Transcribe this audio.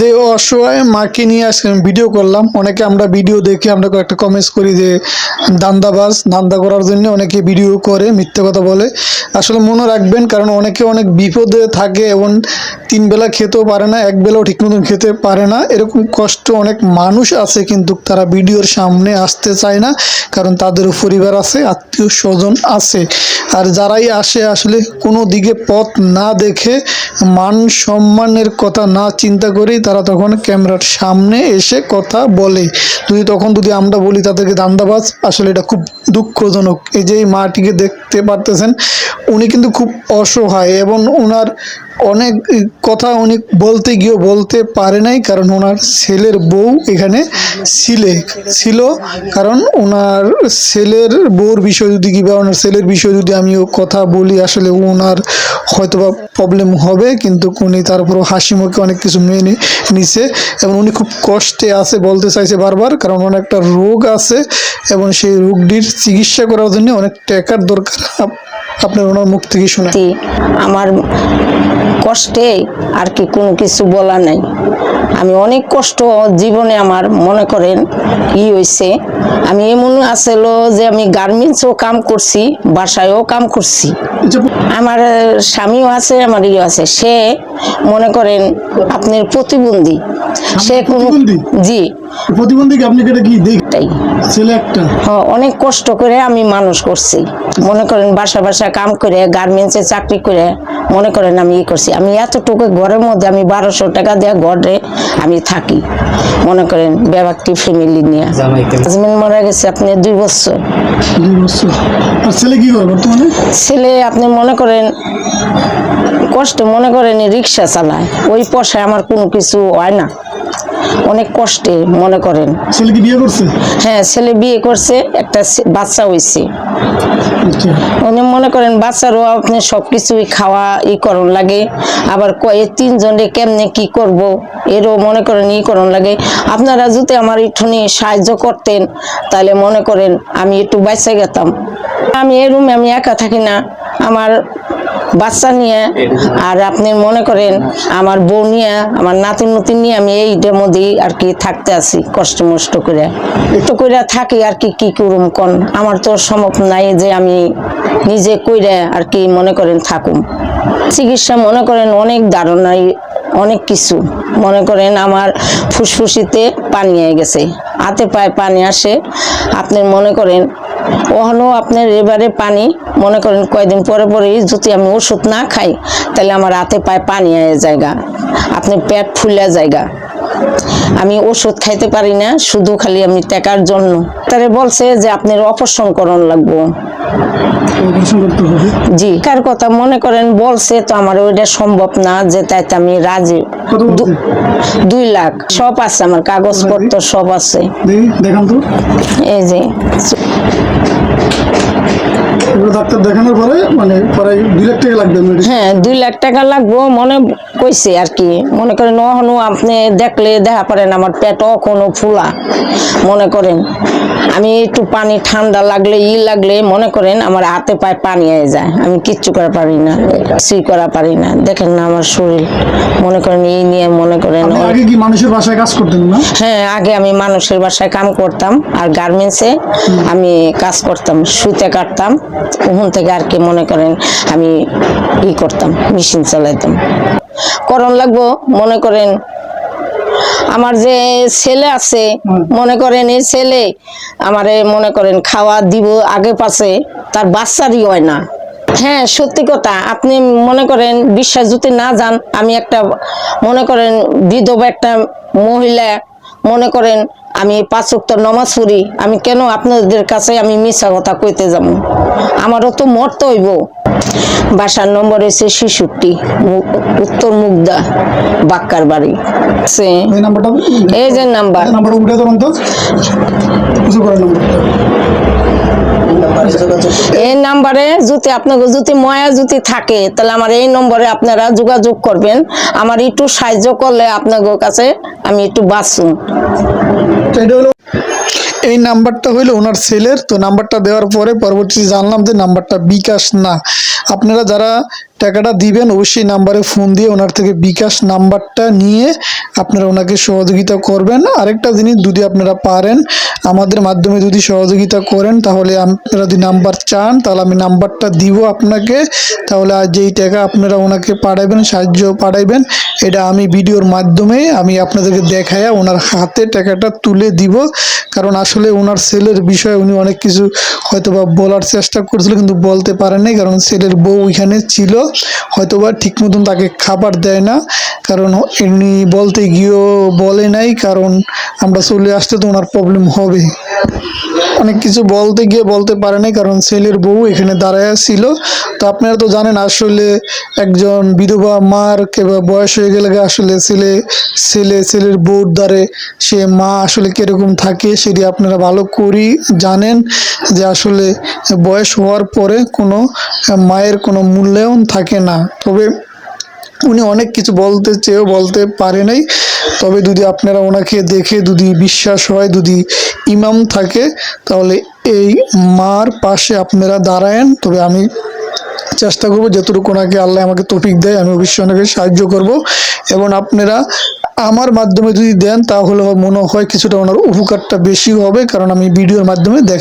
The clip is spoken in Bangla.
যে অসহায় মাকে নিয়ে আজকে আমি ভিডিও করলাম। অনেকে আমরা ভিডিও দেখে আমরা একটা কমেন্টস করি যে দান্দাবাজ, দান্দা করার জন্য অনেকে ভিডিও করে মিথ্যে কথা বলে। আসলে মনে রাখবেন, কারণ অনেকে অনেক বিপদে থাকে এবং 3 বেলা খেতেও পারে না, 1 বেলাও ঠিক মতন খেতে পারে না। এরকম কষ্ট অনেক মানুষ আছে, কিন্তু তারা ভিডিওর সামনে আসতে চায় না, কারণ তাদেরও পরিবার আছে, আত্মীয় স্বজন আছে। আর যারাই আসে আসলে কোনো দিকে পথ না দেখে, মান সম্মানের কথা না চিন্তা করেই তারা তখন ক্যামেরার সামনে এসে কথা বলে। যদি আমরা বলি তাদেরকে দান্দাবাজ, আসলে এটা খুব দুঃখজনক। এই যে এই মাটিকে দেখতে পারতেছেন, উনি কিন্তু খুব অসহায় এবং ওনার অনেক কথা উনি বলতে গিয়েও বলতে পারে নাই, কারণ ওনার ছেলের বউ এখানে ছিল। কারণ ওনার ছেলের বউর বিষয় যদি কিংবা ওনার ছেলের বিষয়ে যদি আমিও কথা বলি, আসলে ওনার হয়তোবা প্রবলেম হবে, কিন্তু উনি তারপরও হাসি মুখে অনেক কিছু মেনে নিছে এবং উনি খুব কষ্টে আছে বলতে চাইছে বারবার, কারণ ওনার একটা রোগ আছে এবং সেই রোগটির চিকিৎসা করার জন্য অনেক টাকার দরকার। আপনার ওনার মুখ থেকে শোনা আমার কষ্টে আর কি কোনো কিছু বলা নাই। আমি অনেক কষ্ট জীবনে আমার মনে করেন হয়েছে। আমি এমন আসলো যে আমি গার্মেন্টসও কাম করছি, বাসায়ও কাম করছি। আমার স্বামীও আছে, আমার আছে। সে মনে করেন আপনার প্রতিবন্ধী। সে কোনো জি প্রতিবন্ধী। আপনি এটা কি দেখটাই ছেলে একটা অনেক কষ্ট করে আমি মানুষ করছি। মনে করেন বাসা কাম করে গার্মেন্টসে চাকরি করে মনে করেন আমি করছি। আমি এতটুকু ঘরের মধ্যে আমি 1200 টাকা দিয়ে ঘরে আমি থাকি, মনে করেন ব্যক্তি ফ্যামিলি নিয়ে। হাজবেন্ড মারা গেছে আপনি 2 বছর। আর ছেলে কি করে বর্তমানে? ছেলে আপনি মনে করেন কষ্ট, মনে করেন রিক্সা চালায়। ওই পয়সায় আমার কোনো কিছু হয় না, অনেক কষ্টে মনে করেন। ছেলে কি বিয়ে করছে? হ্যাঁ, ছেলে বিয়ে করছে, একটা বাচ্চা হয়েছে। উনি মনে করেন বাচ্চারও আপনি সবকিছুই খাওয়া করণ লাগে, আবার 3 জনে কেমনে কি করব এরও মনে করেন করণ লাগে। আপনারা যদি আমার একটুখানি সাহায্য করতেন তাহলে মনে করেন আমি একটু বাঁচে গেতাম। আমি এই রুমে আমি একা থাকি না, আমার বাচ্চা নিয়ে আর আপনি মনে করেন আমার বউ নিয়ে, আমার নাতি নিয়ে আমি এইটার মধ্যেই আর কি থাকতে আছি, কষ্ট মষ্ট করে একটু করে থাকি আর কি করুম কোন। আমার তো সম্ভব নাই যে আমি নিজে কইরা আর কি মনে করেন থাকুম। চিকিৎসা মনে করেন অনেক ধারণাই অনেক কিছু। মনে করেন আমার ফুসফুসিতে পানি হয়ে গেছে, হাতে পায়ে পানি আসে। আপনি মনে করেন ওখানেও আপনার এবারে পানি মনে করেন কয়েকদিন পরে পরেই যদি আমি ওষুধ না খাই তাহলে আমার হাতে পায়ে পানি হয়ে জায়গা, আপনি পেট ফুলে জায়গা। আমি ওষুধ খাইতে পারি না, শুধু খালি আমি টাকার জন্য। তারে বলছে যে আপনার অপারেশন করণ লাগবো। জি, কার কথা মনে করেন বলছে, তো আমার ওইটা সম্ভব না যে তাইতে আমি রাজি। 2 লাখ সব আছে, আমার কাগজপত্র সব আছে। এই যে ডাক্তার দেখানোর পরে মানে প্রায় 2 লাখ টাকা লাগবে। হ্যাঁ, 2 লাখ টাকা লাগবো মনে কইছে আর কি। মনে করেন ওখানেও আপনি দেখলে দেখা পারেন আমার পেটও কোনো ফুলা। মনে করেন আমি একটু পানি ঠান্ডা লাগলে লাগলে মনে করেন আমার হাতে পায়ে পানি হয়ে যায়, আমি কিচ্ছু করা পারি না, কিছুই করা পারি না। দেখেন না আমার শরীর, মনে করেন এই নিয়ে মনে করেন। আগে কি মানুষের বাসায় কাজ করতেন না? হ্যাঁ, আগে আমি মানুষের বাসায় কাম করতাম আর গার্মেন্টসে আমি কাজ করতাম, সুতে কাটতাম। ওখান থেকে আর কি মনে করেন আমি করতাম, মেশিন চালাইতাম। করণ লাগবো মনে করেন আমার যে ছেলে আছে, মনে করেন এই ছেলে আমারে মনে করেন খাওয়া দিব আগে পাশে, তার বাচ্চারই হয় না। হ্যাঁ, সত্যি কথা। আপনি মনে করেন বিশ্বাস যদি না যান, আমি একটা মনে করেন বিধবা একটা মহিলা, মনে করেন আমি 5 ওয়াক্ত নামাজ পড়ি। আমি কেন আপনাদের কাছে আমি মিথ্যা কথা কইতে যাব? আমারও তো মরতে হইব। বাসার নম্বর হচ্ছে 66, উত্তর মুগদা, বাক্কার বাড়ি। এই যে নাম্বার, এই নাম্বারে যদি আপনাকে যদি ময়া যদি থাকে তাহলে আমার এই নম্বরে আপনারা যোগাযোগ করবেন। আমার একটু সাহায্য করলে আপনাদের কাছে আমি একটু বাঁচুন। এই নাম্বারটা হইলো ওনার ছেলের। তো নাম্বারটা দেওয়ার পরে পরবর্তীতে জানলাম যে নাম্বারটা বিকাশ না। আপনারা যারা টাকাটা দিবেন অবশ্যই নাম্বারে ফোন দিয়ে ওনার থেকে বিকাশ নাম্বারটা নিয়ে আপনারা ওনাকে সহযোগিতা করবেন। আরেকটা জিনিস, যদি আপনারা পারেন আমাদের মাধ্যমে যদি সহযোগিতা করেন, তাহলে আপনারা যদি নাম্বার চান তাহলে আমি নাম্বারটা দিব আপনাকে। তাহলে আর যেই টাকা আপনারা ওনাকে পাঠাবেন, সাহায্য পাঠাইবেন, এটা আমি ভিডিওর মাধ্যমে আমি আপনাদেরকে দেখায়া ওনার হাতে টাকাটা তুলে দিব। কারণ আসলে ওনার ছেলের বিষয়ে উনি অনেক কিছু হয়তোবা বলার চেষ্টা করছিল কিন্তু বলতে পারেন নাই, কারণ ছেলের বউ ওইখানে ছিল, হয়তোবা ঠিক মতন তাকে খাবার দেয় না, কারণ এমনি বলতে গিয়েও বলে নাই, কারণ আমরা চলে আসতে তো ওনার প্রবলেম হবে। অনেক কিছু বলতে গিয়ে বলতে পারে নাই, কারণ ছেলের বউ এখানে দাঁড়ায় ছিল। তো আপনারা তো জানেন আসলে একজন বিধবা মার কিংবা বয়স হয়ে গেলে আসলে ছেলের বউর দ্বারে সে মা আসলে কিরকম থাকে সেটি আপনারা ভালো করেই জানেন, যে আসলে বয়স হওয়ার পরে কোনো মায়ের কোনো মূল্যায়ন থাকে না। তবে উনি অনেক কিছু বলতে চেয়েও বলতে পারে নাই। তবে যদি আপনারা ওনাকে দেখে যদি বিশ্বাস হয়, যদি ইমাম থাকে, তাহলে এই মার পাশে আপনারা দাঁড়ায়েন। তবে আমি চেষ্টা করবো যতটুকু ওনাকে আল্লাহ আমাকে তৌফিক দেয় আমি অবশ্যই ওনাকে সাহায্য করব। এবং আপনারা আমার মাধ্যমে যদি দেন তাহলে মনে হয় কিছুটা ওনার উপকারটা বেশি হবে, কারণ আমি ভিডিওর মাধ্যমে দেখ